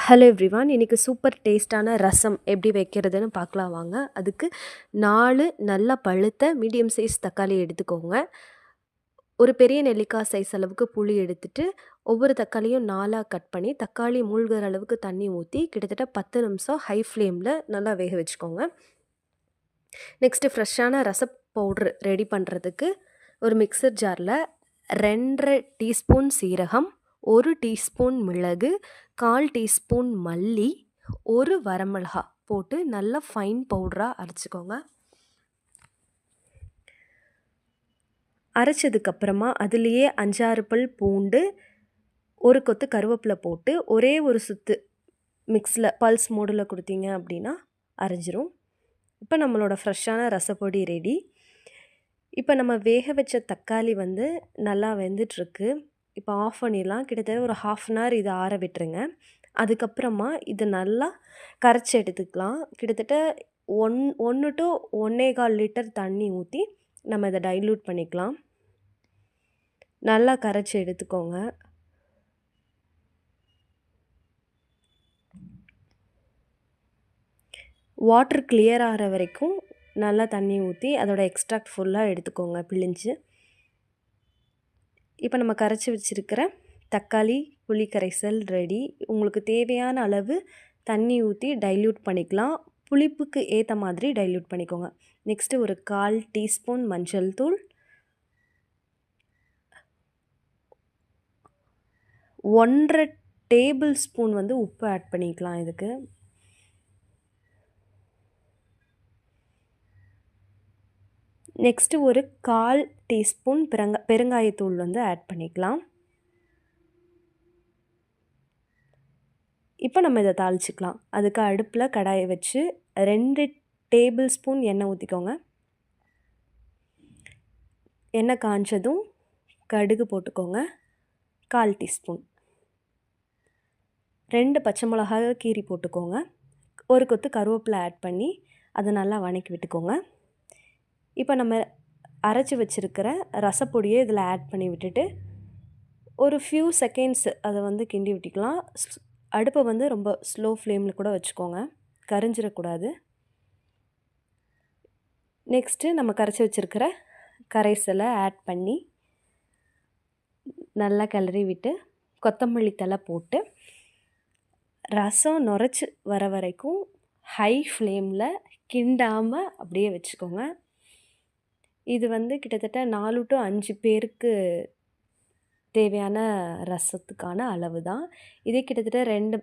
Hello everyone. இன்னைக்கு super டேஸ்ட்டான ரசம் எப்படி வைக்கிறதுன்னு பார்க்கலாம் வாங்க. அதுக்கு 4 நல்லா பழுத்த மீடியம் சைஸ் தக்காளி எடுத்துக்கோங்க. ஒரு பெரிய நெல்லிக்காய் சைஸ் அளவுக்கு புளி எடுத்துட்டு, ஒவ்வொரு தக்காளியும் 4ஆ கட் பண்ணி, தக்காளி மூழ்கிற அளவுக்கு தண்ணி ஊத்தி, கிட்டத்தட்ட 10 நிமிஷம் ஹை ஃப்ளேமில நல்லா வேக வச்சுக்கோங்க. நெக்ஸ்ட்டு ஃப்ரெஷ்ஷான ரசப் பவுட்ரு ரெடி பண்ணுறதுக்கு, ஒரு மிக்சர் ஜாரில் 2 1/2 டீஸ்பூன் சீரகம், 1 டீஸ்பூன் மிளகு, 1/4 டீஸ்பூன் மல்லி, 1 வரமிளகா போட்டு நல்லா ஃபைன் பவுடரா அரைச்சிக்கோங்க. அரைச்சதுக்கப்புறமா அதுலேயே 5, 6 பல் பூண்டு, 1 கொத்து கருவேப்பிலை போட்டு ஒரே ஒரு சுத்து மிக்ஸில் பல்ஸ் மோடில் கொடுத்தீங்க அப்படின்னா அரைஞ்சிரும். இப்போ நம்மளோட ஃப்ரெஷ்ஷான ரசப்பொடி ரெடி. இப்போ நம்ம வேக வச்ச தக்காளி வந்து நல்லா வெந்துட்டுருக்கு. இப்போ ஆஃப் பண்ணிடலாம். கிட்டத்தட்ட ஒரு 1/2 அன் ஹவர் இதை ஆற விட்டுருங்க. அதுக்கப்புறமா இது நல்லா கரைச்சி எடுத்துக்கலாம். கிட்டத்தட்ட 1 to 1 1/4 லிட்டர் தண்ணி ஊற்றி நம்ம இதை டைல்யூட் பண்ணிக்கலாம். நல்லா கரைச்சி எடுத்துக்கோங்க. வாட்டர் கிளியர் ஆகிற வரைக்கும் நல்லா தண்ணி ஊற்றி அதோட எக்ஸ்ட்ராக்ட் ஃபுல்லாக எடுத்துக்கோங்க பிழிஞ்சு. இப்போ நம்ம கரைச்சி வச்சுருக்கிற தக்காளி புளி கரைசல் ரெடி. உங்களுக்கு தேவையான அளவு தண்ணி ஊற்றி டைல்யூட் பண்ணிக்கலாம். புளிப்புக்கு ஏற்ற மாதிரி டைல்யூட் பண்ணிக்கோங்க. நெக்ஸ்ட்டு ஒரு 1/4 டீஸ்பூன் மஞ்சள் தூள், 1 1/2 டேபிள் ஸ்பூன் வந்து உப்பு ஆட் பண்ணிக்கலாம் இதுக்கு. நெக்ஸ்ட்டு ஒரு 1/4 டீஸ்பூன் பெருங்காயத்தூள் வந்து ஆட் பண்ணிக்கலாம். இப்போ நம்ம இதை தாளிச்சிக்கலாம். அதுக்கு அடுப்பில் கடாயை வச்சு 2 டேபிள் ஸ்பூன் எண்ணெய் ஊற்றிக்கோங்க. எண்ணெய் காஞ்சதும் கடுகு போட்டுக்கோங்க, 1/4 டீஸ்பூன். 2 பச்சை மிளகாய் கீரி போட்டுக்கோங்க. 1 கொத்து கருவேப்பிலை ஆட் பண்ணி அதை நல்லா வதக்கி விட்டுக்கோங்க. இப்போ நம்ம அரைச்சி வச்சுருக்கிற ரசப்பொடியை இதில் ஆட் பண்ணி விட்டுட்டு ஒரு ஃபியூ செகண்ட்ஸ் அதை வந்து கிண்டி விட்டுக்கலாம். அடுப்பை வந்து ரொம்ப ஸ்லோ ஃப்ளேமில் கூட வச்சுக்கோங்க, கரிஞ்சிடக்கூடாது. நெக்ஸ்ட்டு நம்ம கரைச்சி வச்சுருக்கிற கரைசலை ஆட் பண்ணி நல்லா கிளறி விட்டு கொத்தமல்லி தழை போட்டு ரசம் நுரைச்சி வர வரைக்கும் ஹை ஃப்ளேமில் கிண்டாமல் அப்படியே வச்சுக்கோங்க. இது வந்து கிட்டத்தட்ட 4 to 5 பேருக்கு தேவையான ரசத்துக்கான அளவு தான். இதே கிட்டத்தட்ட 2